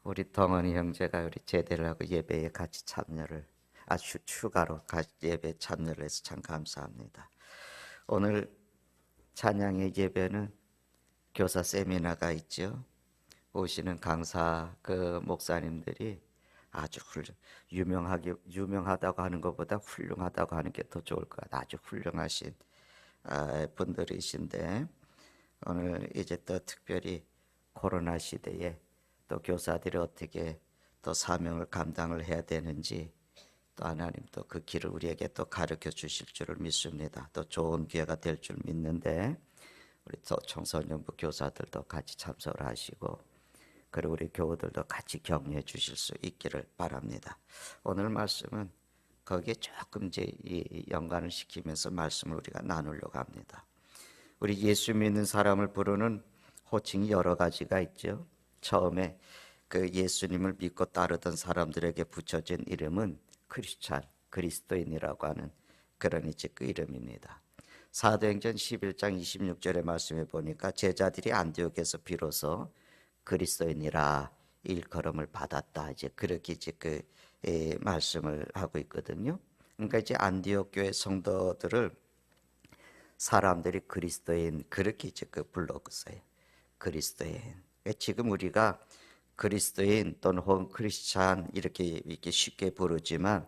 우리 덩원이 형제가 우리 제대를 하고 예배에 같이 참여를 추가로 예배 참여를 해서 참 감사합니다. 오늘 찬양의 예배는 교사 세미나가 있죠. 오시는 강사 목사님들이 아주 유명하다고 하는 것보다 훌륭하다고 하는 게 더 좋을 것 같아요. 아주 훌륭하신 분들이신데 오늘 이제 또 특별히 코로나 시대에 또 교사들이 어떻게 또 사명을 감당을 해야 되는지 또 하나님 또 그 길을 우리에게 또 가르쳐 주실 줄을 믿습니다. 또 좋은 기회가 될 줄 믿는데 우리 또 청소년부 교사들도 같이 참석을 하시고 그리고 우리 교우들도 같이 격려해 주실 수 있기를 바랍니다. 오늘 말씀은 거기에 조금 이제 연관을 시키면서 말씀을 우리가 나누려고 합니다. 우리 예수 믿는 사람을 부르는 호칭이 여러 가지가 있죠. 처음에 그 예수님을 믿고 따르던 사람들에게 붙여진 이름은 크리스찬, 그리스도인이라고 하는 그런 이제 그 이름입니다. 사도행전 11장 26절의 말씀에 보니까 제자들이 안디옥에서 비로소 그리스도인이라 일컬음을 받았다. 이제 그렇게 이제 말씀을 하고 있거든요. 그러니까 이제 안디옥 교회 성도들을 사람들이 그리스도인 그렇게 이제 불렀어요. 그리스도인. 지금 우리가 그리스도인 또는 혹은 크리스찬 이렇게 쉽게 부르지만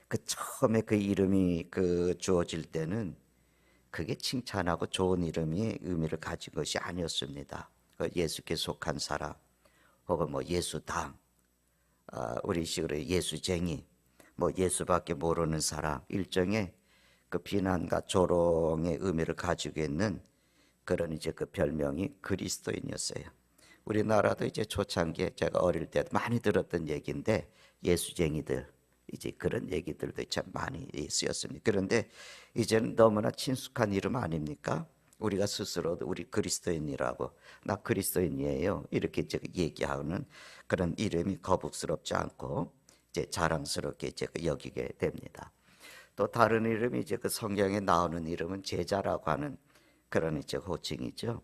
그 처음에 그 이름이 주어질 때는 그게 칭찬하고 좋은 이름이 의미를 가진 것이 아니었습니다. 예수께 속한 사람 혹은 뭐 예수당, 우리 식으로 예수쟁이, 뭐 예수밖에 모르는 사람, 일종의 그 비난과 조롱의 의미를 가지고 있는 그런 이제 그 별명이 그리스도인이었어요. 우리나라도 이제 초창기에 제가 어릴 때 많이 들었던 얘기인데 예수쟁이들 이제 그런 얘기들도 참 많이 쓰였습니다. 그런데 이제는 너무나 친숙한 이름 아닙니까? 우리가 스스로도 우리 그리스도인이라고 나 그리스도인이에요 이렇게 이제 얘기하는 그런 이름이 거북스럽지 않고 이제 자랑스럽게 이제 여기게 됩니다. 또 다른 이름이 이제 그 성경에 나오는 이름은 제자라고 하는 그런 이제 호칭이죠.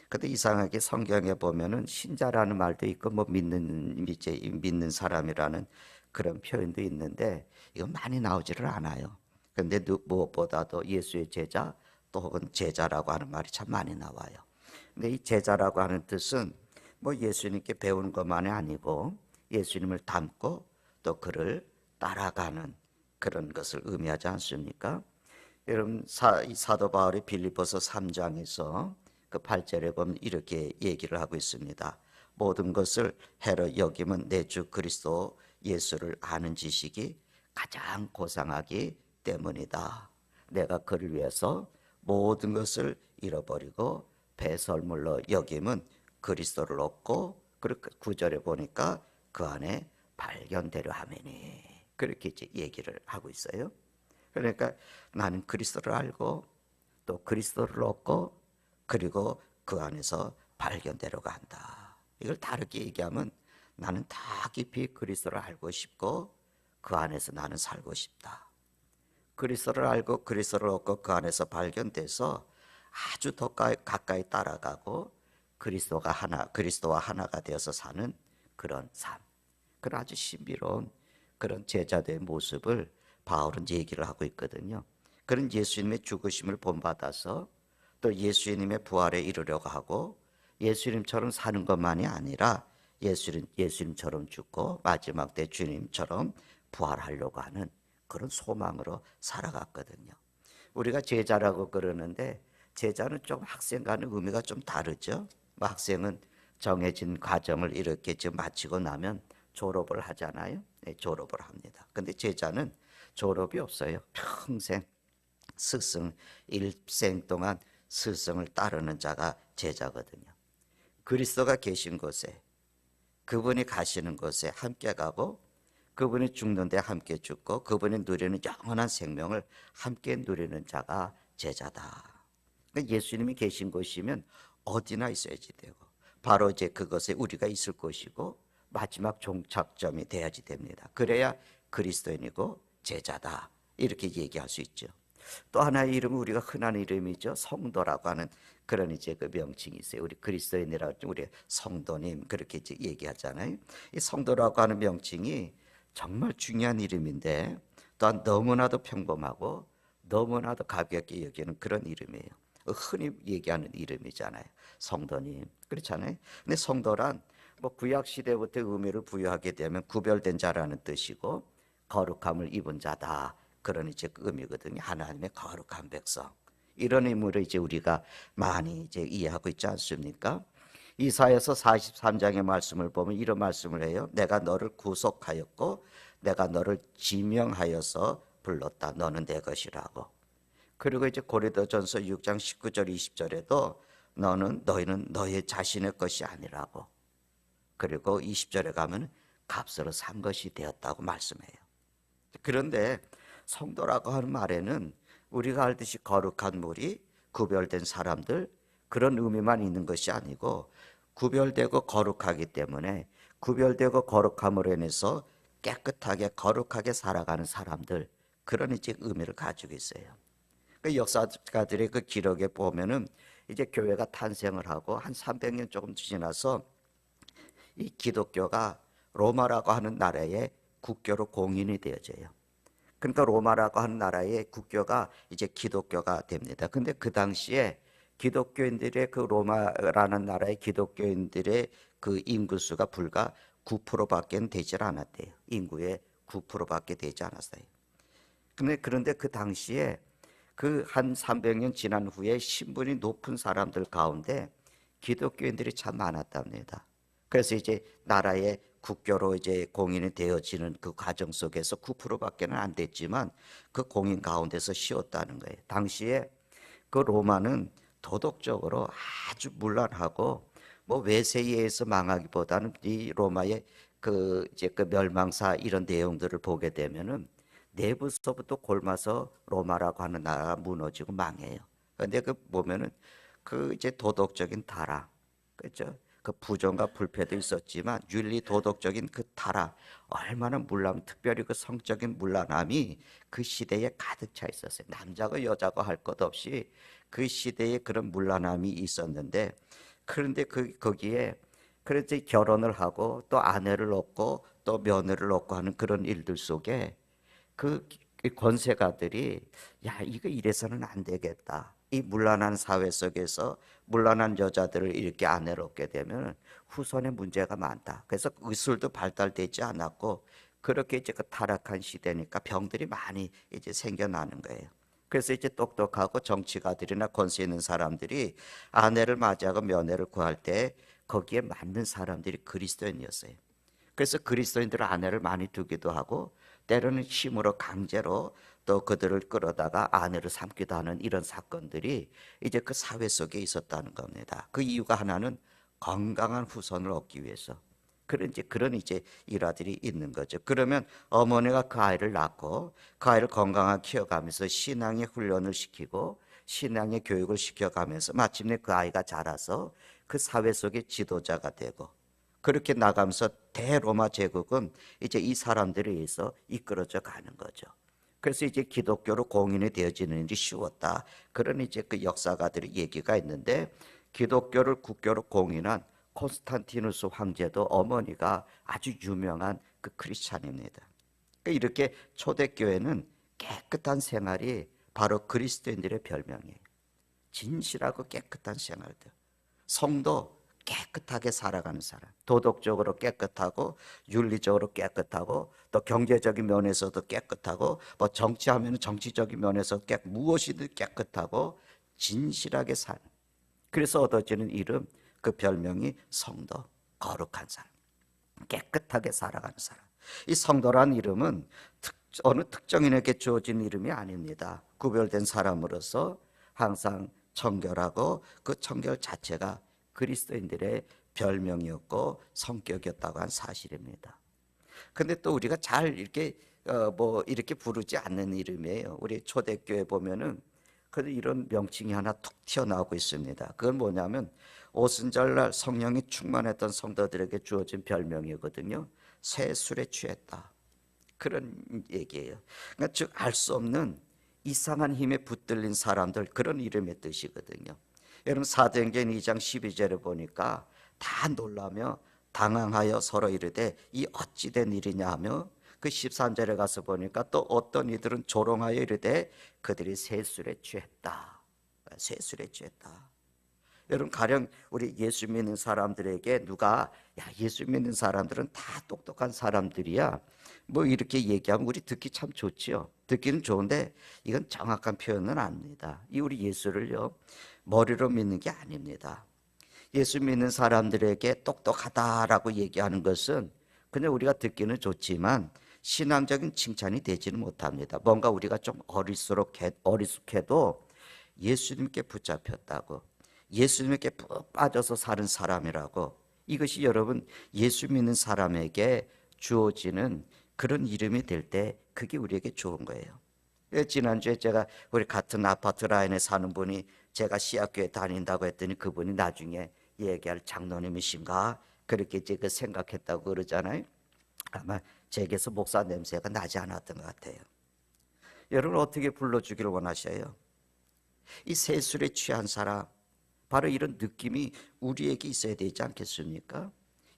근데 이상하게 성경에 보면은 신자라는 말도 있고 뭐 믿는 사람이라는 그런 표현도 있는데 이건 많이 나오지를 않아요. 근데 무엇보다도 예수의 제자 또 혹은 제자라고 하는 말이 참 많이 나와요. 근데 이 제자라고 하는 뜻은 뭐 예수님께 배운 것만이 아니고 예수님을 닮고 또 그를 따라가는 그런 것을 의미하지 않습니까? 여러분 이 사도 바울이 빌립보서 3장에서 그 8절에 보면 이렇게 얘기를 하고 있습니다. 모든 것을 해로 여김은 내 주 그리스도 예수를 아는 지식이 가장 고상하기 때문이다. 내가 그를 위해서 모든 것을 잃어버리고 배설물로 여김은 그리스도를 얻고 그렇게 9절에 보니까 그 안에 발견되려 하매니 그렇게 이제 얘기를 하고 있어요. 그러니까 나는 그리스도를 알고 또 그리스도를 얻고 그리고 그 안에서 발견되려고 한다. 이걸 다르게 얘기하면 나는 다 깊이 그리스도를 알고 싶고 그 안에서 나는 살고 싶다. 그리스도를 알고 그리스도를 얻고 그 안에서 발견돼서 아주 더 가까이 따라가고 그리스도와 하나가 되어서 사는 그런 삶. 그런 아주 신비로운 그런 제자들의 모습을 바울은 얘기를 하고 있거든요. 그런 예수님의 죽으심을 본받아서 또 예수님의 부활에 이르려고 하고 예수님처럼 사는 것만이 아니라 예수님처럼 죽고 마지막 때 주님처럼 부활하려고 하는 그런 소망으로 살아갔거든요. 우리가 제자라고 그러는데 제자는 좀 학생과는 의미가 좀 다르죠. 학생은 정해진 과정을 이렇게 좀 마치고 나면 졸업을 하잖아요. 네, 졸업을 합니다. 근데 제자는 졸업이 없어요. 평생 스승 일생 동안 스승을 따르는 자가 제자거든요. 그리스도가 계신 곳에 그분이 가시는 곳에 함께 가고 그분이 죽는데 함께 죽고 그분이 누리는 영원한 생명을 함께 누리는 자가 제자다. 그러니까 예수님이 계신 곳이면 어디나 있어야지 되고 바로 이제 그것에 우리가 있을 것이고 마지막 종착점이 돼야지 됩니다. 그래야 그리스도인이고 제자다 이렇게 얘기할 수 있죠. 또 하나의 이름은 우리가 흔한 이름이죠. 성도라고 하는 그런 이제 그 명칭이 있어요. 우리 그리스도인이라고 우리 성도님 그렇게 이제 얘기하잖아요. 이 성도라고 하는 명칭이 정말 중요한 이름인데 또한 너무나도 평범하고 너무나도 가볍게 여기는 그런 이름이에요. 흔히 얘기하는 이름이잖아요. 성도님 그렇잖아요. 근데 성도란 뭐 구약 시대부터 의미를 부여하게 되면 구별된 자라는 뜻이고 거룩함을 입은 자다 그런 이제 그 의미거든요. 하나님의 거룩한 백성 이런 의미로 이제 우리가 많이 이제 이해하고 있지 않습니까? 이사야서 43장의 말씀을 보면 이런 말씀을 해요. 내가 너를 구속하였고 내가 너를 지명하여서 불렀다. 너는 내 것이라고. 그리고 이제 고린도전서 6장 19절 20절에도 너희는 너희 자신의 것이 아니라고. 그리고 20절에 가면 값으로 산 것이 되었다고 말씀해요. 그런데 성도라고 하는 말에는 우리가 알듯이 거룩한 무리, 구별된 사람들 그런 의미만 있는 것이 아니고 구별되고 거룩하기 때문에 구별되고 거룩함으로 인해서 깨끗하게 거룩하게 살아가는 사람들 그런 이제 의미를 가지고 있어요. 그 역사가들의 그 기록에 보면은 이제 교회가 탄생을 하고 한 300년 조금 지나서 이 기독교가 로마라고 하는 나라의 국교로 공인이 되어져요. 그러니까 로마라고 하는 나라의 국교가 이제 기독교가 됩니다. 근데 그 당시에 기독교인들의 그 로마라는 나라의 기독교인들의 그 인구수가 불과 9%밖에 되지 않았대요. 인구의 9%밖에 되지 않았어요. 그런데 그 당시에 그 한 300년 지난 후에 신분이 높은 사람들 가운데 기독교인들이 참 많았답니다. 그래서 이제 나라의 국교로 이제 공인이 되어지는 그 과정 속에서 9%밖에는 안 됐지만 그 공인 가운데서 쉬었다는 거예요. 당시에 그 로마는 도덕적으로 아주 문란하고 뭐 외세에 의해서 망하기보다는 이 로마의 그 이제 그 멸망사 이런 내용들을 보게 되면은 내부서부터 골마서 로마라고 하는 나라가 무너지고 망해요. 그런데 그 보면은 그 이제 도덕적인 타락, 그렇죠? 그 부정과 불패도 있었지만 윤리 도덕적인 그 타락, 얼마나 문란, 특별히 그 성적인 문란함이 그 시대에 가득 차 있었어요. 남자고 여자고 할 것 없이 그 시대에 그런 문란함이 있었는데, 그런데 거기에 그래서 결혼을 하고 또 아내를 얻고 또 며느리를 얻고 하는 그런 일들 속에 그 권세가들이 야 이거 이래서는 안 되겠다. 이 문란한 사회 속에서 문란한 여자들을 이렇게 아내로 얻게 되면 후손에 문제가 많다. 그래서 의술도 발달되지 않았고 그렇게 이제 그 타락한 시대니까 병들이 많이 이제 생겨나는 거예요. 그래서 이제 똑똑하고 정치가들이나 권세 있는 사람들이 아내를 맞이하고 며느리를 구할 때 거기에 맞는 사람들이 그리스도인이었어요. 그래서 그리스도인들은 아내를 많이 두기도 하고 때로는 힘으로 강제로 또 그들을 끌어다가 아내를 삼기도 하는 이런 사건들이 이제 그 사회 속에 있었다는 겁니다. 그 이유가 하나는 건강한 후손을 얻기 위해서 그런 이제 일화들이 있는 거죠. 그러면 어머니가 그 아이를 낳고 그 아이를 건강하게 키워가면서 신앙의 훈련을 시키고 신앙의 교육을 시켜가면서 마침내 그 아이가 자라서 그 사회 속의 지도자가 되고 그렇게 나가면서 대로마 제국은 이제 이 사람들에 의해서 이끌어져 가는 거죠. 그래서 이제 기독교로 공인이 되어지는 일이 쉬웠다. 그런 이제 그 역사가들의 얘기가 있는데 기독교를 국교로 공인한 콘스탄티누스 황제도 어머니가 아주 유명한 그 크리스찬입니다. 그러니까 이렇게 초대교회는 깨끗한 생활이 바로 그리스도인들의 별명이에요. 진실하고 깨끗한 생활들. 성도 깨끗하게 살아가는 사람, 도덕적으로 깨끗하고 윤리적으로 깨끗하고 또 경제적인 면에서도 깨끗하고 뭐 정치하면 정치적인 면에서 무엇이든 깨끗하고 진실하게 사는, 그래서 얻어지는 이름, 그 별명이 성도, 거룩한 사람, 깨끗하게 살아가는 사람. 이 성도란 이름은 어느 특정인에게 주어진 이름이 아닙니다. 구별된 사람으로서 항상 청결하고 그 청결 자체가 그리스도인들의 별명이었고 성격이었다고 한 사실입니다. 근데 또 우리가 잘 이렇게 뭐 이렇게 부르지 않는 이름이에요. 우리 초대교회 보면은 그 이런 명칭이 하나 툭 튀어나오고 있습니다. 그건 뭐냐면 오순절날 성령이 충만했던 성도들에게 주어진 별명이거든요. 새 술에 취했다. 그런 얘기예요. 그러니까 즉 알 수 없는 이상한 힘에 붙들린 사람들, 그런 이름의 뜻이거든요. 여러분 사도행전 2장 12절에 보니까 다 놀라며 당황하여 서로 이르되 이 어찌 된 일이냐 하며, 그 13절에 가서 보니까 또 어떤 이들은 조롱하여 이르되 그들이 세술에 취했다. 세술에 취했다. 여러분 가령 우리 예수 믿는 사람들에게 누가 야 예수 믿는 사람들은 다 똑똑한 사람들이야 뭐 이렇게 얘기하면 우리 듣기 참 좋지요. 듣기는 좋은데 이건 정확한 표현은 아닙니다. 이 우리 예수를요 머리로 믿는 게 아닙니다. 예수 믿는 사람들에게 똑똑하다라고 얘기하는 것은 그냥 우리가 듣기는 좋지만 신앙적인 칭찬이 되지는 못합니다. 뭔가 우리가 좀 어리숙해도 예수님께 붙잡혔다고, 예수님께 푹 빠져서 사는 사람이라고, 이것이 여러분 예수 믿는 사람에게 주어지는 그런 이름이 될 때 그게 우리에게 좋은 거예요. 지난주에 제가 우리 같은 아파트 라인에 사는 분이 제가 시학교에 다닌다고 했더니 그분이 나중에 얘기할 장로님이신가 그렇게 이제 그 생각했다고 그러잖아요. 아마 제게서 목사 냄새가 나지 않았던 것 같아요. 여러분 어떻게 불러주기를 원하셔요? 이 세술에 취한 사람, 바로 이런 느낌이 우리에게 있어야 되지 않겠습니까?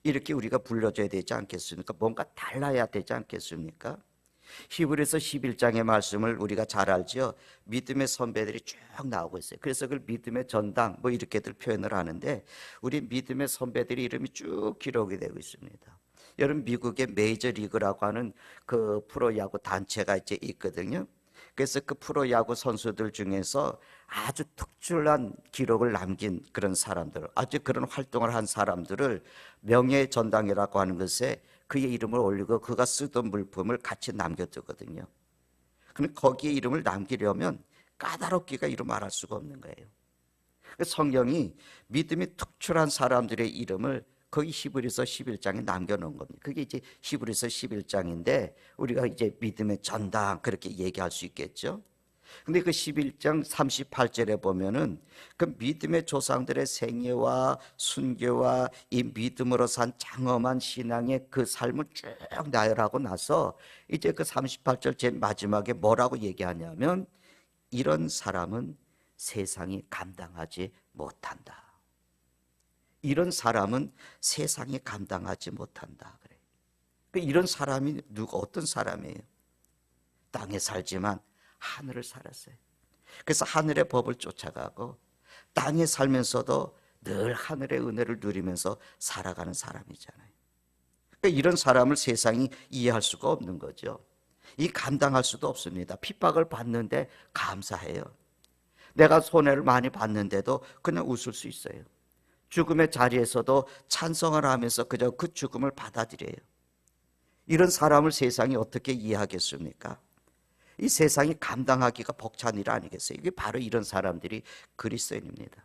이렇게 우리가 불러줘야 되지 않겠습니까? 뭔가 달라야 되지 않겠습니까? 히브리서 11장의 말씀을 우리가 잘 알죠. 믿음의 선배들이 쭉 나오고 있어요. 그래서 그걸 믿음의 전당 뭐 이렇게들 표현을 하는데 우리 믿음의 선배들이 이름이 쭉 기록이 되고 있습니다. 여러분 미국의 메이저 리그라고 하는 그 프로야구 단체가 이제 있거든요. 그래서 그 프로야구 선수들 중에서 아주 특출난 기록을 남긴 그런 사람들, 아주 그런 활동을 한 사람들을 명예의 전당이라고 하는 것에 그의 이름을 올리고 그가 쓰던 물품을 같이 남겨두거든요. 근데 거기에 이름을 남기려면 까다롭기가 이루 말할 수가 없는 거예요. 성경이 믿음이 특출한 사람들의 이름을 거기 히브리서 11장에 남겨놓은 겁니다. 그게 이제 히브리서 11장인데 우리가 이제 믿음의 전당 그렇게 얘기할 수 있겠죠. 근데 그 11장 38절에 보면은 그 믿음의 조상들의 생애와 순교와 이 믿음으로 산 장엄한 신앙의 그 삶을 쭉 나열하고 나서 이제 그 38절 제일 마지막에 뭐라고 얘기하냐면 이런 사람은 세상이 감당하지 못한다. 이런 사람은 세상이 감당하지 못한다. 그래. 이런 사람이 누가 어떤 사람이에요? 땅에 살지만 하늘을 살았어요. 그래서 하늘의 법을 쫓아가고 땅에 살면서도 늘 하늘의 은혜를 누리면서 살아가는 사람이잖아요. 그러니까 이런 사람을 세상이 이해할 수가 없는 거죠. 이 감당할 수도 없습니다. 핍박을 받는데 감사해요. 내가 손해를 많이 받는데도 그냥 웃을 수 있어요. 죽음의 자리에서도 찬성을 하면서 그저 그 죽음을 받아들여요. 이런 사람을 세상이 어떻게 이해하겠습니까? 이 세상이 감당하기가 벅찬 일 아니겠어요? 이게 바로 이런 사람들이 그리스도인입니다.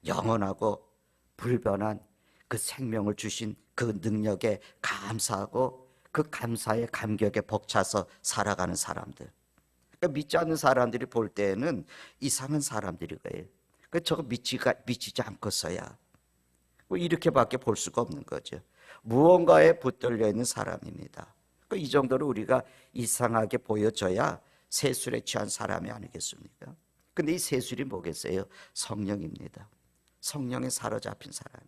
영원하고 불변한 그 생명을 주신 그 능력에 감사하고 그 감사의 감격에 벅차서 살아가는 사람들. 그러니까 믿지 않는 사람들이 볼 때에는 이상한 사람들이 거예요. 저거 미치지 않겠어야. 뭐 이렇게밖에 볼 수가 없는 거죠. 무언가에 붙들려 있는 사람입니다. 이 정도로 우리가 이상하게 보여져야 세술에 취한 사람이 아니겠습니까? 근데 이 세술이 뭐겠어요? 성령입니다. 성령에 사로잡힌 사람이.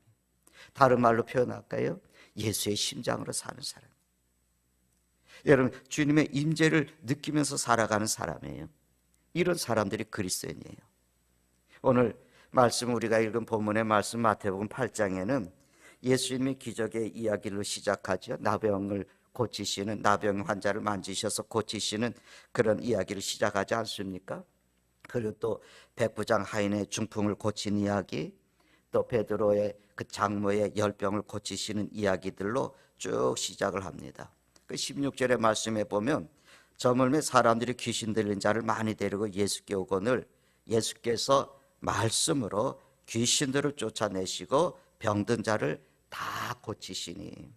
다른 말로 표현할까요? 예수의 심장으로 사는 사람. 여러분 주님의 임재를 느끼면서 살아가는 사람이에요. 이런 사람들이 그리스도인이에요. 오늘 말씀 우리가 읽은 본문의 말씀 마태복음 8장에는 예수님이 기적의 이야기로 시작하죠. 나병을 고치시는, 나병 환자를 만지셔서 고치시는 그런 이야기를 시작하지 않습니까? 그리고 또 백부장 하인의 중풍을 고친 이야기, 또 베드로의 그 장모의 열병을 고치시는 이야기들로 쭉 시작을 합니다. 그 16절의 말씀에 보면 저물매 사람들이 귀신 들린 자를 많이 데리고 예수께 오거늘 예수께서 말씀으로 귀신들을 쫓아내시고 병든 자를 다 고치시니,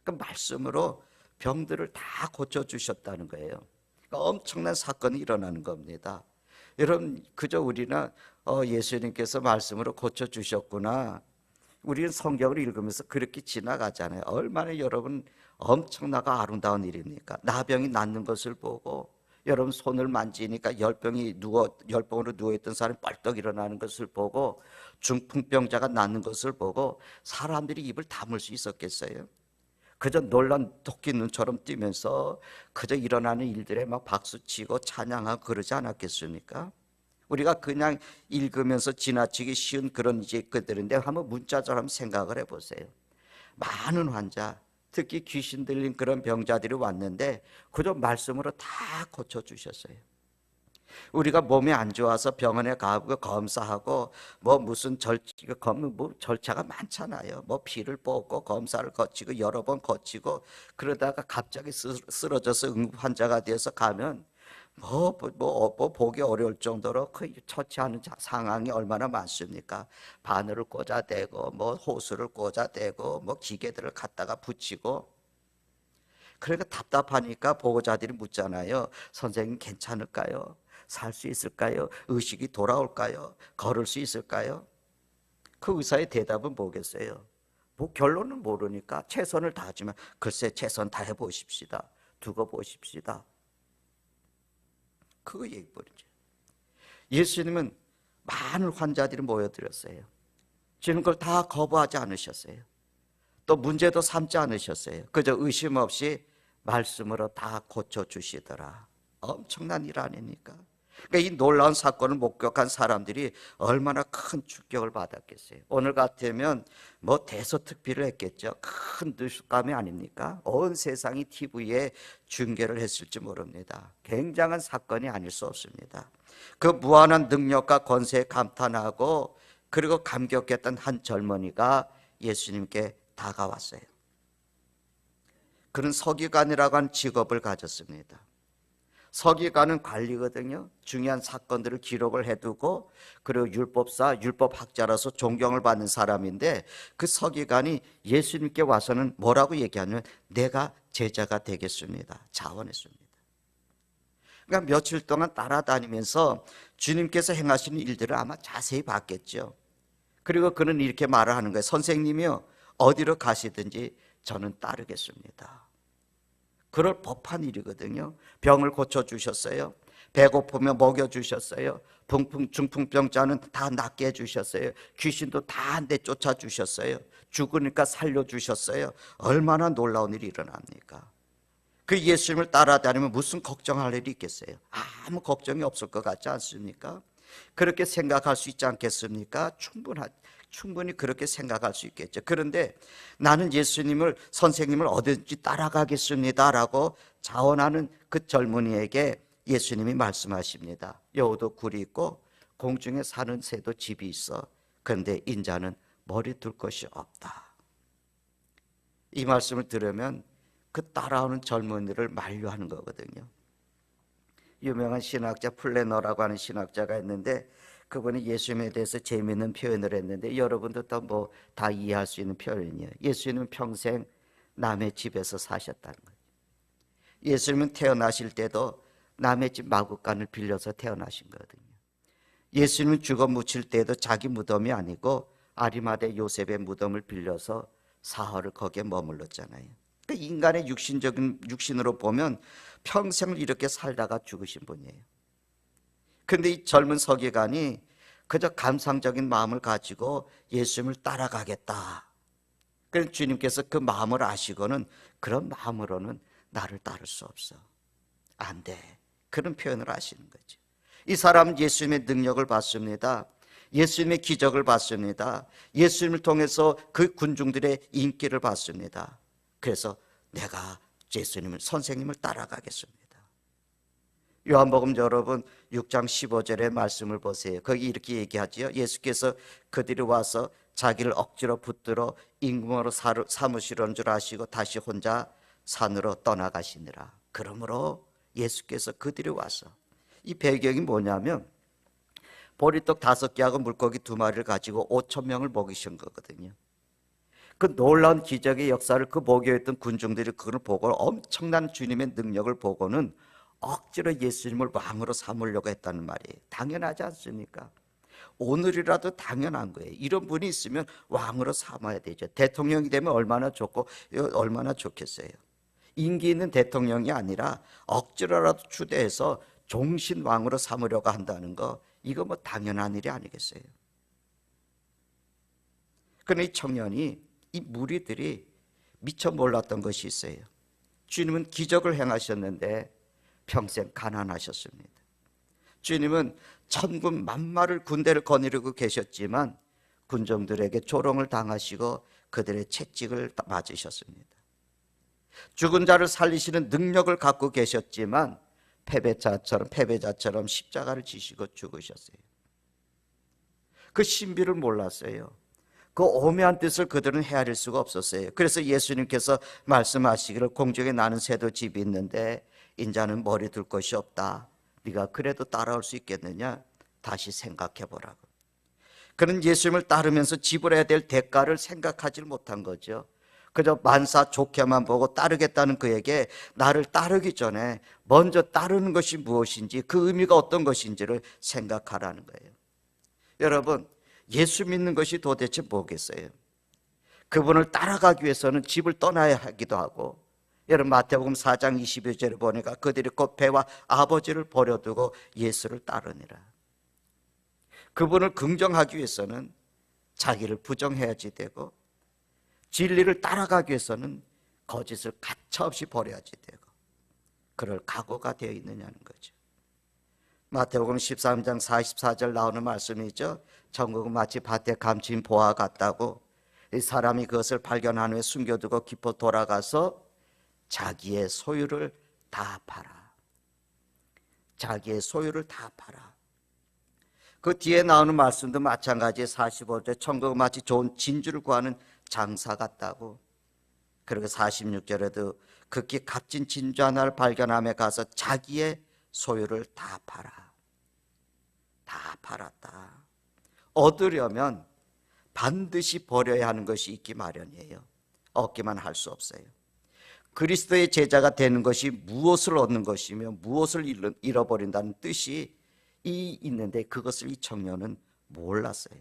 그 말씀으로 병들을 다 고쳐주셨다는 거예요. 그러니까 엄청난 사건이 일어나는 겁니다. 여러분 그저 우리는 예수님께서 말씀으로 고쳐주셨구나, 우리는 성경을 읽으면서 그렇게 지나가잖아요. 얼마나 여러분 엄청나고 아름다운 일입니까? 나병이 낫는 것을 보고 여러분 손을 만지니까 열병으로 누워있던 사람이 뻘떡 일어나는 것을 보고 중풍병자가 낫는 것을 보고 사람들이 입을 다물 수 있었겠어요? 그저 놀란 토끼 눈처럼 뛰면서 그저 일어나는 일들에 막 박수치고 찬양하고 그러지 않았겠습니까? 우리가 그냥 읽으면서 지나치기 쉬운 그런 이제 것들인데 한번 문자처럼 생각을 해보세요. 많은 환자, 특히 귀신 들린 그런 병자들이 왔는데 그저 말씀으로 다 고쳐주셨어요. 우리가 몸이 안 좋아서 병원에 가고 검사하고 뭐 무슨 절차가 많잖아요. 뭐 피를 뽑고 검사를 거치고 여러 번 거치고 그러다가 갑자기 쓰러져서 응급 환자가 되어서 가면 보기 어려울 정도로 그 처치하는 상황이 얼마나 많습니까? 바늘을 꽂아대고 뭐 호수를 꽂아대고 뭐 기계들을 갖다가 붙이고. 그러니까 답답하니까 보호자들이 묻잖아요. 선생님 괜찮을까요? 살 수 있을까요? 의식이 돌아올까요? 걸을 수 있을까요? 그 의사의 대답은 뭐겠어요? 뭐 결론은 모르니까 최선을 다하지만 글쎄 최선 다해 보십시다. 두고 보십시다. 그거 얘기버리죠. 예수님은 많은 환자들이 모여들었어요. 지금 그걸 다 거부하지 않으셨어요. 또 문제도 삼지 않으셨어요. 그저 의심 없이 말씀으로 다 고쳐주시더라. 엄청난 일 아닙니까? 그러니까 이 놀라운 사건을 목격한 사람들이 얼마나 큰 충격을 받았겠어요. 오늘 같으면 뭐 대서특필을 했겠죠. 큰 뉴스감이 아닙니까? 온 세상이 TV에 중계를 했을지 모릅니다. 굉장한 사건이 아닐 수 없습니다. 그 무한한 능력과 권세에 감탄하고 그리고 감격했던 한 젊은이가 예수님께 다가왔어요. 그는 서기관이라고 하는 직업을 가졌습니다. 서기관은 관리거든요. 중요한 사건들을 기록을 해두고 그리고 율법학자로서 존경을 받는 사람인데 그 서기관이 예수님께 와서는 뭐라고 얘기하냐면 내가 제자가 되겠습니다. 자원했습니다. 그러니까 며칠 동안 따라다니면서 주님께서 행하시는 일들을 아마 자세히 봤겠죠. 그리고 그는 이렇게 말을 하는 거예요. 선생님이요, 어디로 가시든지 저는 따르겠습니다. 그럴 법한 일이거든요. 병을 고쳐주셨어요. 배고프면 먹여주셨어요. 중풍병자는 다 낫게 해주셨어요. 귀신도 다 내쫓아 주셨어요. 죽으니까 살려주셨어요. 얼마나 놀라운 일이 일어납니까? 그 예수님을 따라다니면 무슨 걱정할 일이 있겠어요? 아무 걱정이 없을 것 같지 않습니까? 그렇게 생각할 수 있지 않겠습니까? 충분히 그렇게 생각할 수 있겠죠. 그런데 나는 예수님을, 선생님을 어디든지 따라가겠습니다 라고 자원하는 그 젊은이에게 예수님이 말씀하십니다. 여우도 굴이 있고 공중에 사는 새도 집이 있어. 그런데 인자는 머리 둘 것이 없다. 이 말씀을 들으면 그 따라오는 젊은이를 만류하는 거거든요. 유명한 신학자 플래너라고 하는 신학자가 있는데 그분이 예수님에 대해서 재미있는 표현을 했는데 여러분도 또 다 이해할 수 있는 표현이에요. 예수님은 평생 남의 집에서 사셨다는 거예요. 예수님은 태어나실 때도 남의 집 마구간을 빌려서 태어나신 거거든요. 예수님은 죽어 묻힐 때도 자기 무덤이 아니고 아리마대 요셉의 무덤을 빌려서 사흘을 거기에 머물렀잖아요. 그러니까 인간의 육신으로 보면 평생을 이렇게 살다가 죽으신 분이에요. 그런데 이 젊은 서기관이 그저 감상적인 마음을 가지고 예수님을 따라가겠다. 그래서 주님께서 그 마음을 아시고는 그런 마음으로는 나를 따를 수 없어. 안 돼. 그런 표현을 하시는 거죠. 이 사람은 예수님의 능력을 받습니다. 예수님의 기적을 받습니다. 예수님을 통해서 그 군중들의 인기를 받습니다. 그래서 내가 예수님을, 선생님을 따라가겠습니다. 요한복음 여러분 6장 15절의 말씀을 보세요. 거기 이렇게 얘기하지요. 예수께서 그들이 와서 자기를 억지로 붙들어 임금으로 삼으시려는 줄 아시고 다시 혼자 산으로 떠나가시니라. 그러므로 예수께서 그들이 와서, 이 배경이 뭐냐면 보리떡 5개하고 물고기 2마리를 가지고 5,000명을 먹이신 거거든요. 그 놀라운 기적의 역사를 그 목여있던 군중들이 그걸 보고 엄청난 주님의 능력을 보고는 억지로 예수님을 왕으로 삼으려고 했다는 말이에요. 당연하지 않습니까? 오늘이라도 당연한 거예요. 이런 분이 있으면 왕으로 삼아야 되죠. 대통령이 되면 얼마나 좋고 얼마나 좋겠어요. 인기 있는 대통령이 아니라 억지로라도 추대해서 종신왕으로 삼으려고 한다는 거, 이거 뭐 당연한 일이 아니겠어요? 그런데 이 청년이, 이 무리들이 미처 몰랐던 것이 있어요. 주님은 기적을 행하셨는데 평생 가난하셨습니다. 주님은 천군 만마를 군대를 거느리고 계셨지만 군정들에게 조롱을 당하시고 그들의 채찍을 맞으셨습니다. 죽은 자를 살리시는 능력을 갖고 계셨지만 패배자처럼 십자가를 지시고 죽으셨어요. 그 신비를 몰랐어요. 그 오묘한 뜻을 그들은 헤아릴 수가 없었어요. 그래서 예수님께서 말씀하시기를 공중에 나는 새도 집이 있는데 인자는 머리 둘 곳이 없다. 네가 그래도 따라올 수 있겠느냐? 다시 생각해 보라고. 그는 예수님을 따르면서 지불해야 될 대가를 생각하지 못한 거죠. 그저 만사 좋게만 보고 따르겠다는 그에게 나를 따르기 전에 먼저 따르는 것이 무엇인지, 그 의미가 어떤 것인지를 생각하라는 거예요. 여러분, 예수 믿는 것이 도대체 뭐겠어요? 그분을 따라가기 위해서는 집을 떠나야 하기도 하고, 여러분 마태복음 4장 22절에 보니까 그들이 곧 배와 아버지를 버려두고 예수를 따르니라. 그분을 긍정하기 위해서는 자기를 부정해야지 되고, 진리를 따라가기 위해서는 거짓을 가차없이 버려야지 되고, 그럴 각오가 되어 있느냐는 거죠. 마태복음 13장 44절 나오는 말씀이죠. 천국은 마치 밭에 감춘 보화 같다고, 이 사람이 그것을 발견한 후에 숨겨두고 깊어 돌아가서 자기의 소유를 다 팔아. 자기의 소유를 다 팔아. 그 뒤에 나오는 말씀도 마찬가지 45절 천국은 마치 좋은 진주를 구하는 장사 같다고. 그리고 46절에도 극히 값진 진주 하나를 발견함에 가서 자기의 소유를 다 팔아. 다 팔았다. 얻으려면 반드시 버려야 하는 것이 있기 마련이에요. 얻기만 할 수 없어요. 그리스도의 제자가 되는 것이 무엇을 얻는 것이며 무엇을 잃어버린다는 뜻이 있는데 그것을 이 청년은 몰랐어요.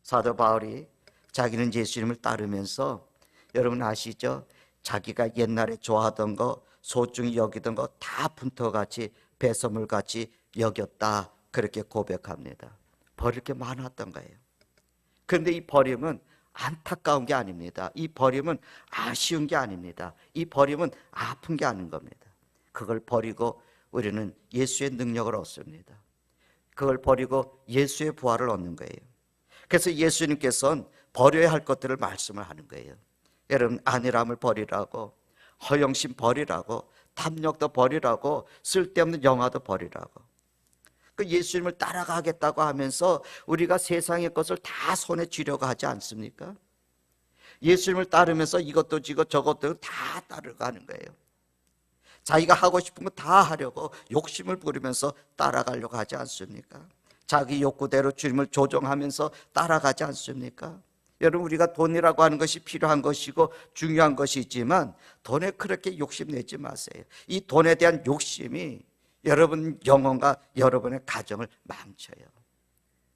사도 바울이 자기는 예수님을 따르면서, 여러분 아시죠? 자기가 옛날에 좋아하던 거, 소중히 여기던 거 다 분터같이 배설물같이 여겼다, 그렇게 고백합니다. 버릴 게 많았던 거예요. 그런데 이 버림은 안타까운 게 아닙니다. 이 버림은 아쉬운 게 아닙니다. 이 버림은 아픈 게 아닌 겁니다. 그걸 버리고 우리는 예수의 능력을 얻습니다. 그걸 버리고 예수의 부활을 얻는 거예요. 그래서 예수님께서는 버려야 할 것들을 말씀을 하는 거예요. 여러분, 안일함을 버리라고, 허영심 버리라고, 탐욕도 버리라고, 쓸데없는 영화도 버리라고. 그 예수님을 따라가겠다고 하면서 우리가 세상의 것을 다 손에 쥐려고 하지 않습니까? 예수님을 따르면서 이것도 지고 저것도 다 따라가는 거예요. 자기가 하고 싶은 거 다 하려고 욕심을 부리면서 따라가려고 하지 않습니까? 자기 욕구대로 주님을 조종하면서 따라가지 않습니까? 여러분, 우리가 돈이라고 하는 것이 필요한 것이고 중요한 것이지만 돈에 그렇게 욕심내지 마세요. 이 돈에 대한 욕심이 여러분 영혼과 여러분의 가정을 망쳐요.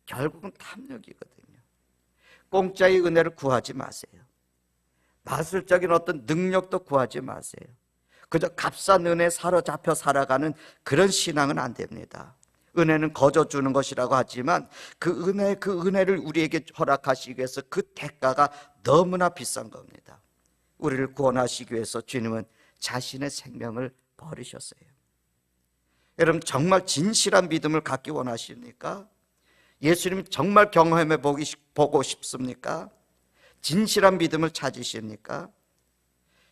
결국은 탐욕이거든요. 공짜의 은혜를 구하지 마세요. 마술적인 어떤 능력도 구하지 마세요. 그저 값싼 은혜에 사로잡혀 살아가는 그런 신앙은 안 됩니다. 은혜는 거저 주는 것이라고 하지만 그 은혜를 우리에게 허락하시기 위해서 그 대가가 너무나 비싼 겁니다. 우리를 구원하시기 위해서 주님은 자신의 생명을 버리셨어요. 여러분, 정말 진실한 믿음을 갖기 원하십니까? 예수님 정말 경험해 보고 싶습니까? 진실한 믿음을 찾으십니까?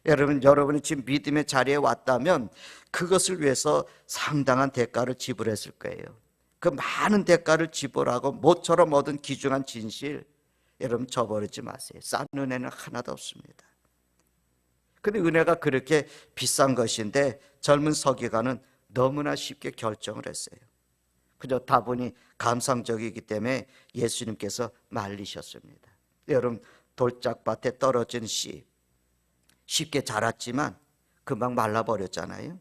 여러분이 지금 믿음의 자리에 왔다면 그것을 위해서 상당한 대가를 지불했을 거예요. 그 많은 대가를 지불하고 모처럼 얻은 귀중한 진실, 여러분 저버리지 마세요. 싼 은혜는 하나도 없습니다. 근데 은혜가 그렇게 비싼 것인데 젊은 서기관은 너무나 쉽게 결정을 했어요. 그저 다분히 감상적이기 때문에 예수님께서 말리셨습니다. 여러분, 돌짝밭에 떨어진 씨 쉽게 자랐지만 금방 말라버렸잖아요.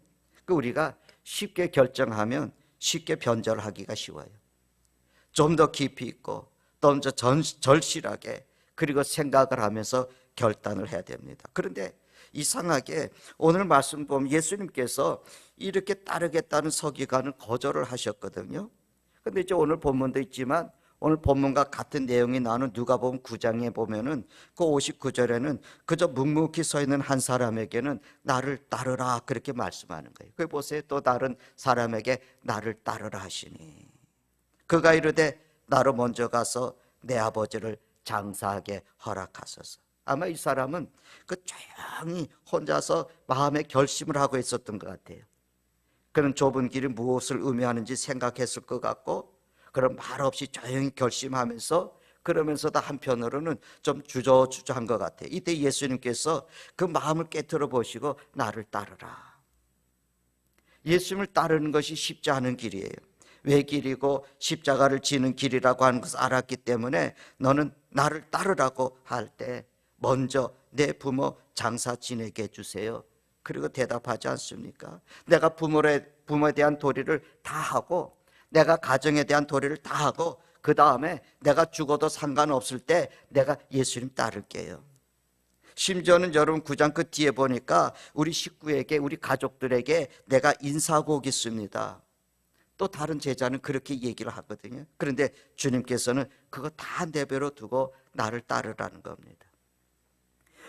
우리가 쉽게 결정하면 쉽게 변절하기가 쉬워요. 좀 더 깊이 있고 좀 더 절실하게, 그리고 생각을 하면서 결단을 해야 됩니다. 그런데 이상하게 오늘 말씀 보면 예수님께서 이렇게 따르겠다는 서기관은 거절을 하셨거든요. 근데 이제 오늘 본문도 있지만 오늘 본문과 같은 내용이 나오는 누가복음 9장에 보면은 그 59절에는 그저 묵묵히 서 있는 한 사람에게는 나를 따르라 그렇게 말씀하는 거예요. 그 보세요. 또 다른 사람에게 나를 따르라 하시니 그가 이르되 나로 먼저 가서 내 아버지를 장사하게 허락하소서. 아마 이 사람은 그 조용히 혼자서 마음의 결심을 하고 있었던 것 같아요. 그는 좁은 길이 무엇을 의미하는지 생각했을 것 같고 그런 말 없이 조용히 결심하면서 그러면서도 한편으로는 좀 주저주저한 것 같아요. 이때 예수님께서 그 마음을 깨트려 보시고 나를 따르라. 예수님을 따르는 것이 쉽지 않은 길이에요. 외길이고 십자가를 지는 길이라고 하는 것을 알았기 때문에 너는 나를 따르라고 할 때 먼저 내 부모 장사 지내게 해주세요. 그리고 대답하지 않습니까? 내가 부모에 대한 도리를 다 하고 내가 가정에 대한 도리를 다 하고 그 다음에 내가 죽어도 상관없을 때 내가 예수님 따를게요. 심지어는 여러분 9장 그 뒤에 보니까 우리 식구에게 우리 가족들에게 내가 인사하고 오겠습니다. 또 다른 제자는 그렇게 얘기를 하거든요. 그런데 주님께서는 그거 다 내버려 두고 나를 따르라는 겁니다.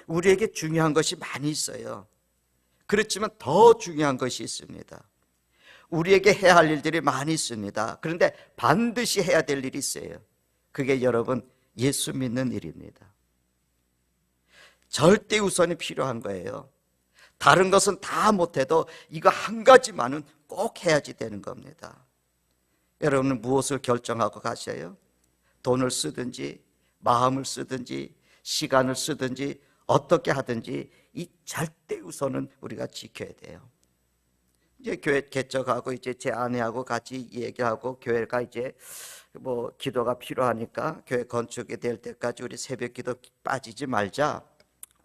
우리에게 중요한 것이 많이 있어요. 그렇지만 더 중요한 것이 있습니다. 우리에게 해야 할 일들이 많이 있습니다. 그런데 반드시 해야 될 일이 있어요. 그게 여러분 예수 믿는 일입니다. 절대 우선이 필요한 거예요. 다른 것은 다 못해도 이거 한 가지만은 꼭 해야지 되는 겁니다. 여러분은 무엇을 결정하고 가셔요? 돈을 쓰든지 마음을 쓰든지 시간을 쓰든지 어떻게 하든지 이 절대 우선은 우리가 지켜야 돼요. 이제 교회 개척하고 이제 제 아내하고 같이 얘기하고 교회가 이제 뭐 기도가 필요하니까 교회 건축이 될 때까지 우리 새벽 기도 빠지지 말자.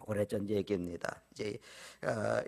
오래전 얘기입니다. 이제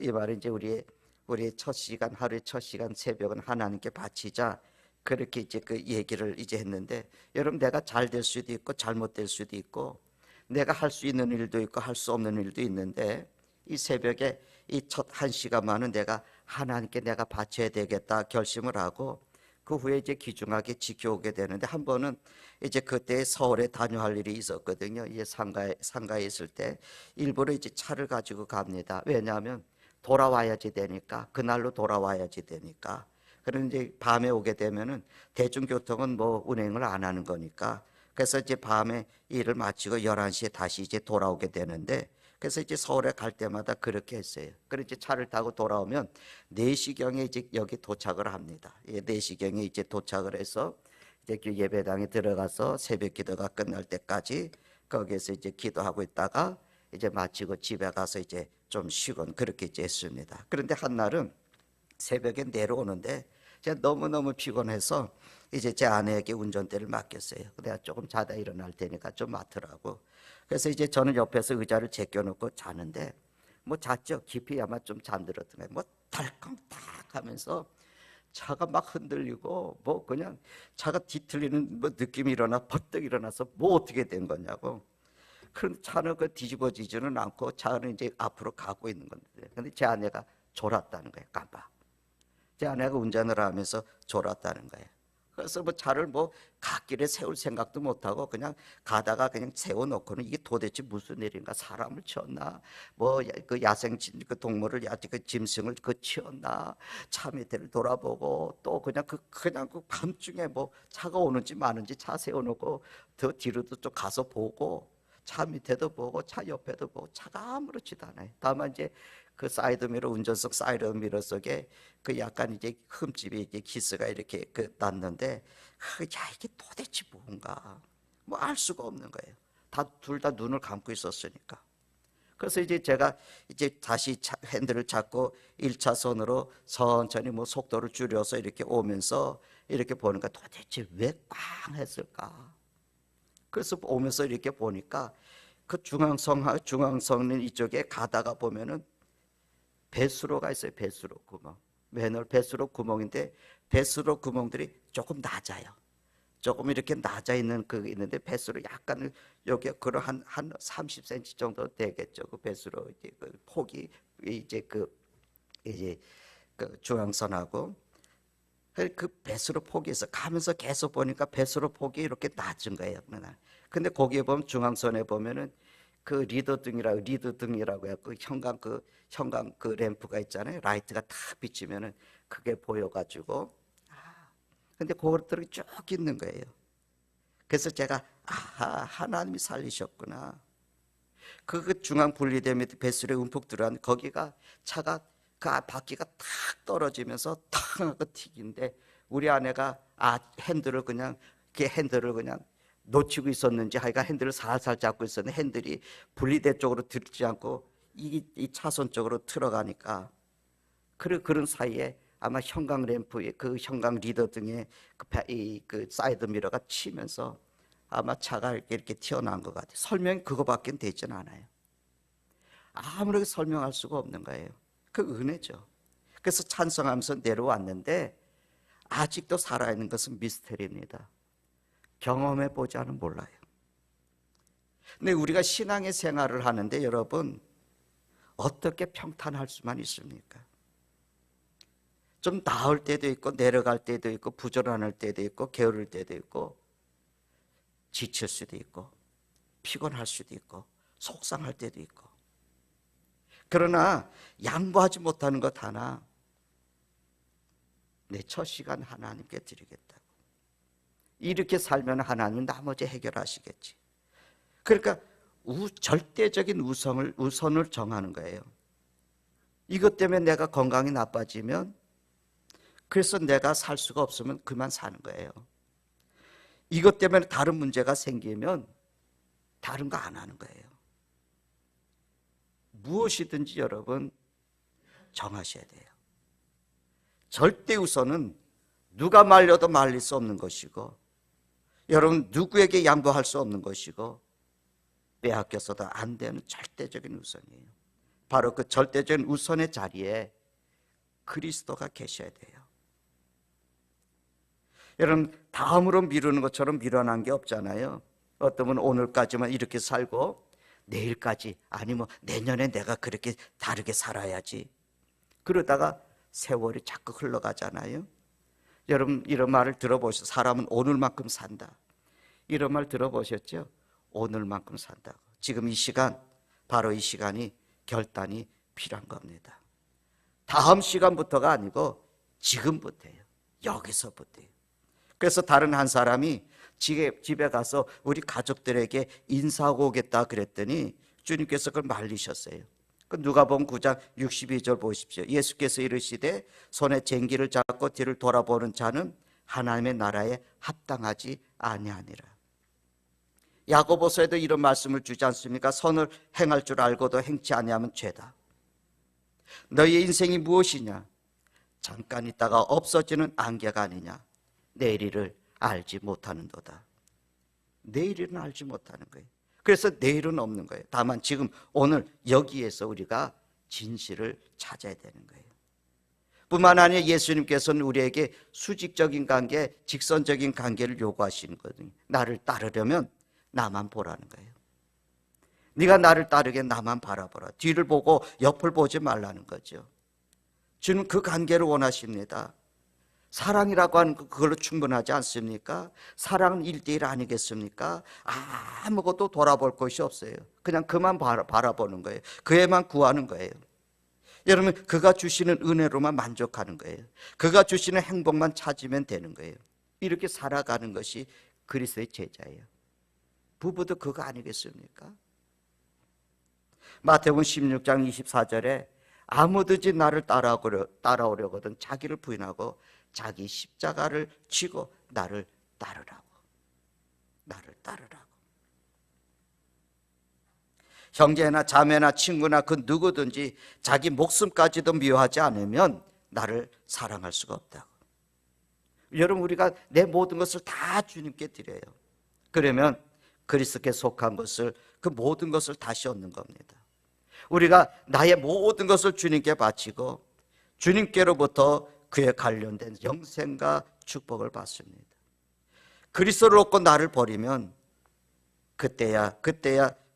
이 말은 이제 우리 첫 시간 하루의 첫 시간 새벽은 하나님께 바치자. 그렇게 이제 그 얘기를 이제 했는데 여러분 내가 잘 될 수도 있고 잘못될 수도 있고 내가 할 수 있는 일도 있고 할 수 없는 일도 있는데 이 새벽에 이 첫 한 시간만은 내가 하나님께 내가 바쳐야 되겠다 결심을 하고 그 후에 이제 귀중하게 지켜오게 되는데 한 번은 이제 그때 서울에 다녀할 일이 있었거든요. 이제 상가에 있을 때 일부러 이제 차를 가지고 갑니다. 왜냐하면 돌아와야지 되니까 그날로 돌아와야지 되니까. 그런데 이제 밤에 오게 되면은 대중교통은 뭐 운행을 안 하는 거니까 그래서 이제 밤에 일을 마치고 11시에 다시 이제 돌아오게 되는데 그래서 이제 서울에 갈 때마다 그렇게 했어요. 그래서 이제 차를 타고 돌아오면 4시경에 이제 여기 도착을 합니다. 4시경에 이제 도착을 해서 이제 그 예배당에 들어가서 새벽 기도가 끝날 때까지 거기에서 이제 기도하고 있다가 이제 마치고 집에 가서 이제 좀 쉬곤 그렇게 이제 했습니다. 그런데 한날은 새벽에 내려오는데 제가 너무너무 피곤해서 이제 제 아내에게 운전대를 맡겼어요. 내가 조금 자다 일어날 테니까 좀 맡으라고. 그래서 이제 저는 옆에서 의자를 제껴놓고 자는데 뭐 잤죠. 깊이 아마 좀 잠들었던 거예요. 뭐 달컹탁 하면서 차가 막 흔들리고 뭐 그냥 차가 뒤틀리는 뭐 느낌이 일어나 벌떡 일어나서 뭐 어떻게 된 거냐고. 그런 차는 그 뒤집어지지는 않고 차는 이제 앞으로 가고 있는 건데 근데 제 아내가 졸았다는 거예요. 깜빡. 제 아내가 운전을 하면서 졸았다는 거예요. 그래서 뭐 차를 뭐 갓길에 세울 생각도 못하고 그냥 가다가 그냥 세워놓고는 이게 도대체 무슨 일인가 사람을 치웠나 뭐 그 야생 그 동물을 그 짐승을 그 치웠나 차 밑에를 돌아보고 또 그냥 그 밤중에 뭐 차가 오는지 마는지 차 세워놓고 더 뒤로도 좀 가서 보고 차 밑에도 보고 차 옆에도 보고 차가 아무렇지도 않아요. 다만 이제 그 사이드미러 운전석 사이드미러 속에 그 약간 이제 흠집이 이제 기스가 이렇게 그 났는데 야 이게 도대체 뭔가 뭐 알 수가 없는 거예요. 둘 다 눈을 감고 있었으니까. 그래서 이제 제가 이제 다시 핸들을 잡고 1차선으로 천천히 뭐 속도를 줄여서 이렇게 오면서 이렇게 보니까 도대체 왜 꽝 했을까? 그래서 오면서 이렇게 보니까 그 중앙선 이쪽에 가다가 보면은 배수로가 있어요. 배수로 구멍. 맨홀 배수로 구멍인데 배수로 구멍들이 조금 낮아요. 조금 이렇게 낮아 있는 그 있는데 뱃수로 약간 여기 그런 한 30cm 정도 되겠죠. 그 뱃수로 이제 그 폭이 이제 그 중앙선하고 그 배수로 폭에서 가면서 계속 보니까 배수로 폭이 이렇게 낮은 거예요. 근데 거기에 보면 중앙선에 보면은 그 리드 등이라고 해갖고 형광 그 램프가 있잖아요. 라이트가 탁 비치면은 그게 보여가지고 근데 그것들이 쭉 있는 거예요. 그래서 제가 하나님이 살리셨구나. 그 중앙 분리대 밑에 배수로에 움푹 들어간 거기가 차가 그 바퀴가 탁 떨어지면서 탁 하고 튀긴데 우리 아내가 핸들을 그냥 놓치고 있었는지 하여간 핸들을 살살 잡고 있었는데 핸들이 분리대 쪽으로 들지 않고 이 차선 쪽으로 들어가니까 그런 사이에 아마 형광 램프에 그 형광 리더 등에 그 사이드 미러가 치면서 아마 차가 이렇게 튀어나온 것 같아요. 설명이 그거밖에 되지는 않아요. 아무렇게 설명할 수가 없는 거예요. 그 은혜죠. 그래서 찬송하면서 내려왔는데 아직도 살아있는 것은 미스터리입니다. 경험해 보자는 몰라요. 근데 우리가 신앙의 생활을 하는데 여러분 어떻게 평탄할 수만 있습니까? 좀 나을 때도 있고 내려갈 때도 있고 부지런할 때도 있고 게으를 때도 있고 지칠 수도 있고 피곤할 수도 있고 속상할 때도 있고 그러나 양보하지 못하는 것 하나 내 첫 시간 하나님께 드리겠다고 이렇게 살면 하나님 나머지 해결하시겠지. 그러니까 절대적인 우선을 정하는 거예요. 이것 때문에 내가 건강이 나빠지면 그래서 내가 살 수가 없으면 그만 사는 거예요. 이것 때문에 다른 문제가 생기면 다른 거 안 하는 거예요. 무엇이든지 여러분 정하셔야 돼요. 절대 우선은 누가 말려도 말릴 수 없는 것이고 여러분 누구에게 양보할 수 없는 것이고 빼앗겨서도 안 되는 절대적인 우선이에요. 바로 그 절대적인 우선의 자리에 그리스도가 계셔야 돼요. 여러분 다음으로 미루는 것처럼 미뤄난 게 없잖아요. 어떤 분은 오늘까지만 이렇게 살고 내일까지 아니 뭐 내년에 내가 그렇게 다르게 살아야지 그러다가 세월이 자꾸 흘러가잖아요. 여러분 이런 말을 들어보셨어요? 사람은 오늘만큼 산다. 이런 말 들어보셨죠? 오늘만큼 산다고. 지금 이 시간 바로 이 시간이 결단이 필요한 겁니다. 다음 시간부터가 아니고 지금부터예요. 여기서부터예요. 그래서 다른 한 사람이 집에 가서 우리 가족들에게 인사하고 오겠다 그랬더니 주님께서 그걸 말리셨어요. 누가복음 9장 62절 보십시오. 예수께서 이르시되 손에 쟁기를 잡고 뒤를 돌아보는 자는 하나님의 나라에 합당하지 아니하니라. 야고보서에도 이런 말씀을 주지 않습니까? 선을 행할 줄 알고도 행치 아니하면 죄다. 너희의 인생이 무엇이냐? 잠깐 있다가 없어지는 안개가 아니냐? 내일을 알지 못하는도다. 내일은 알지 못하는 거예요. 그래서 내일은 없는 거예요. 다만 지금 오늘 여기에서 우리가 진실을 찾아야 되는 거예요. 뿐만 아니라 예수님께서는 우리에게 수직적인 관계, 직선적인 관계를 요구하시는 거거든요. 나를 따르려면 나만 보라는 거예요. 네가 나를 따르게 나만 바라보라. 뒤를 보고 옆을 보지 말라는 거죠. 주는 그 관계를 원하십니다. 사랑이라고 하는 그걸로 충분하지 않습니까? 사랑은 1대1 아니겠습니까? 아무것도 돌아볼 것이 없어요. 그냥 그만 바라보는 거예요. 그애만 구하는 거예요. 여러분 그가 주시는 은혜로만 만족하는 거예요. 그가 주시는 행복만 찾으면 되는 거예요. 이렇게 살아가는 것이 그리스도의 제자예요. 부부도 그거 아니겠습니까? 마태복음 16장 24절에 아무든지 나를 따라오려거든 자기를 부인하고 자기 십자가를 쥐고 나를 따르라고. 형제나 자매나 친구나 그 누구든지 자기 목숨까지도 미워하지 않으면 나를 사랑할 수가 없다고. 여러분 우리가 내 모든 것을 다 주님께 드려요. 그러면 그리스도께 속한 것을 그 모든 것을 다시 얻는 겁니다. 우리가 나의 모든 것을 주님께 바치고 주님께로부터 그에 관련된 영생과 축복을 받습니다. 그리스도를 얻고 나를 버리면 그때야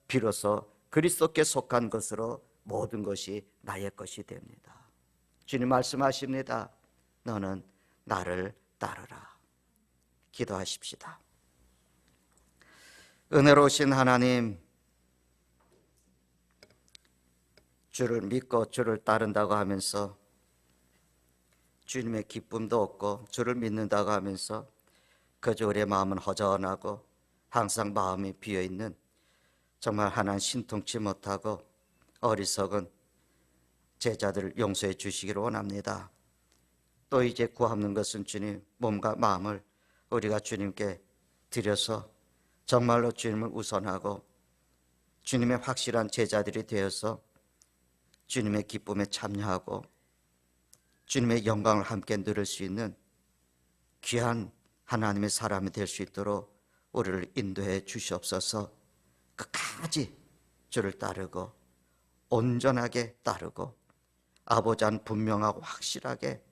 비로소 그리스도께 속한 것으로 모든 것이 나의 것이 됩니다. 주님 말씀하십니다. 너는 나를 따르라. 기도하십시다. 은혜로우신 하나님, 주를 믿고 주를 따른다고 하면서 주님의 기쁨도 없고 주를 믿는다고 하면서 그저 우리의 마음은 허전하고 항상 마음이 비어있는 정말 하나님 신통치 못하고 어리석은 제자들을 용서해 주시기를 원합니다. 또 이제 구하는 것은 주님, 몸과 마음을 우리가 주님께 드려서 정말로 주님을 우선하고 주님의 확실한 제자들이 되어서 주님의 기쁨에 참여하고 주님의 영광을 함께 누릴 수 있는 귀한 하나님의 사람이 될 수 있도록 우리를 인도해 주시옵소서. 끝까지 주를 따르고 온전하게 따르고 아버지 안 분명하고 확실하게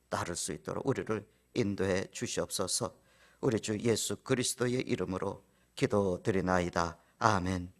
따를 수 있도록 우리를 인도해 주시옵소서. 우리 주 예수 그리스도의 이름으로 기도드리나이다. 아멘.